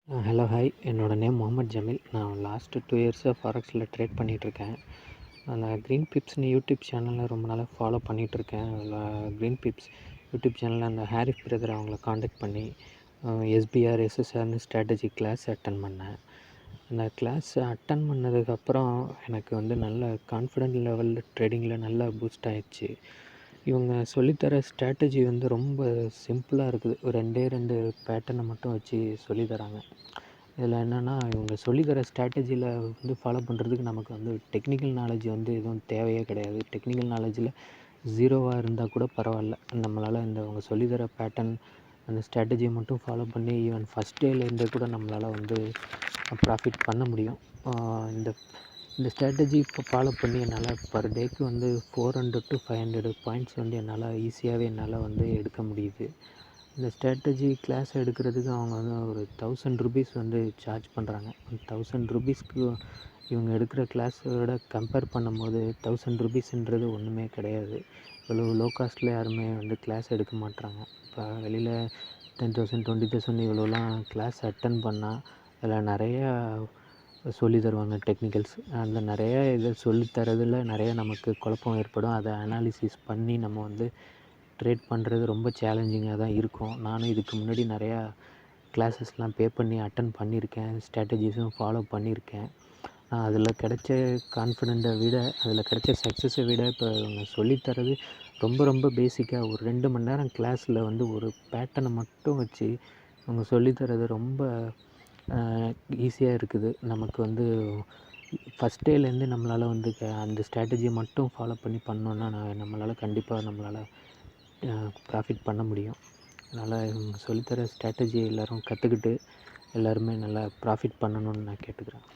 Hello hi, என்னோடய name Mohammed Jameel. நான் last 2 இயர்ஸாக ஃபாரெக்ஸில் ட்ரேட் பண்ணிகிட்ருக்கேன். அந்த க்ரீன்பிப்ஸ்னு யூடியூப் சேனலில் ரொம்ப நாளாக ஃபாலோ பண்ணிகிட்ருக்கேன். அதில் க்ரீன்பிப்ஸ் யூடியூப் சேனலில் அந்த ஹாரிஃப் பிரதர் அவங்கள காண்டாக்ட் பண்ணி எஸ்பிஆர் எஸ்எஸ்ஆர்னு ஸ்ட்ராட்டஜி கிளாஸ் அட்டன் பண்ணேன். அந்த கிளாஸ் அட்டன் பண்ணதுக்கப்புறம் எனக்கு வந்து நல்ல கான்ஃபிடென்ட் லெவலில் ட்ரேடிங்கில் நல்லா பூஸ்ட் ஆகிடுச்சு. இவங்க சொல்லித்தர ஸ்ட்ராட்டஜி வந்து ரொம்ப சிம்பிளாக இருக்குது. ஒரு 2 பேட்டர்னை மட்டும் வச்சு சொல்லித்தராங்க. இதில் என்னென்னா, இவங்க சொல்லித்தர ஸ்ட்ராட்டஜியில் வந்து ஃபாலோ பண்ணுறதுக்கு நமக்கு வந்து டெக்னிக்கல் நாலேஜ் வந்து எதுவும் தேவையே கிடையாது. டெக்னிக்கல் நாலேஜில் ஜீரோவாக இருந்தால் கூட பரவாயில்ல. நம்மளால் அவங்க சொல்லித்தர பேட்டர்ன் அந்த ஸ்ட்ராட்டஜியை மட்டும் ஃபாலோ பண்ணி ஈவன் ஃபஸ்ட் டேலேருந்தே கூட நம்மளால் வந்து ப்ராஃபிட் பண்ண முடியும். இந்த ஸ்ட்ராட்டஜி இப்போ ஃபாலோ பண்ணி என்னால் பர் டேக்கு வந்து 400 to 500 பாயிண்ட்ஸ் வந்து என்னால் ஈஸியாகவே வந்து எடுக்க முடியுது. இந்த ஸ்ட்ராட்டஜி கிளாஸ் எடுக்கிறதுக்கு அவங்க வந்து ஒரு 1000 ரூபீஸ் வந்து சார்ஜ் பண்ணுறாங்க. 1000 ரூபீஸ்க்கு இவங்க எடுக்கிற கிளாஸோட கம்பேர் பண்ணும்போது 1000 ரூபீஸ்ன்றது ஒன்றுமே கிடையாது. இவ்வளோ லோ காஸ்ட்டில் யாருமே வந்து கிளாஸ் எடுக்க மாட்றாங்க. இப்போ வெளியில் 10,000 20,000 இவ்வளோலாம் கிளாஸ் அட்டன் பண்ணால் அதில் நிறையா சொல்லி தருவாங்க டெக்னிக்கல்ஸ். அந்த நிறைய இதை சொல்லித்தரதில் நிறைய நமக்கு குழப்பம் ஏற்படும். அதை அனாலிசிஸ் பண்ணி நம்ம வந்து ட்ரேட் பண்ணுறது ரொம்ப சேலஞ்சிங்காக தான் இருக்கும். நானும் இதுக்கு முன்னாடி நிறையா கிளாஸஸ்லாம் பே பண்ணி அட்டன் பண்ணியிருக்கேன். ஸ்ட்ராட்டஜிஸும் ஃபாலோ பண்ணியிருக்கேன். அதில் கிடைச்ச கான்ஃபிடென்ட்டை விட, அதில் கிடைச்ச சக்ஸஸை விட இப்போ இவங்க சொல்லித்தரது ரொம்ப ரொம்ப பேசிக்காக ஒரு 2 மணி நேரம் கிளாஸில் வந்து ஒரு பேட்டர்னை மட்டும் வச்சு அவங்க சொல்லித்தரது ரொம்ப ஈஸியாக இருக்குது. நமக்கு வந்து ஃபஸ்ட் டேலேருந்து நம்மளால் வந்து அந்த ஸ்ட்ராட்டஜியை மட்டும் ஃபாலோ பண்ணி பண்ணோன்னா நம்மளால் கண்டிப்பாக ப்ராஃபிட் பண்ண முடியும். அதனால் இவங்க சொல்லித்தர ஸ்ட்ராட்டஜி எல்லோரும் கற்றுக்கிட்டு எல்லாருமே நல்லா ப்ராஃபிட் பண்ணணும்னு நான் கேட்டுக்கிறேன்.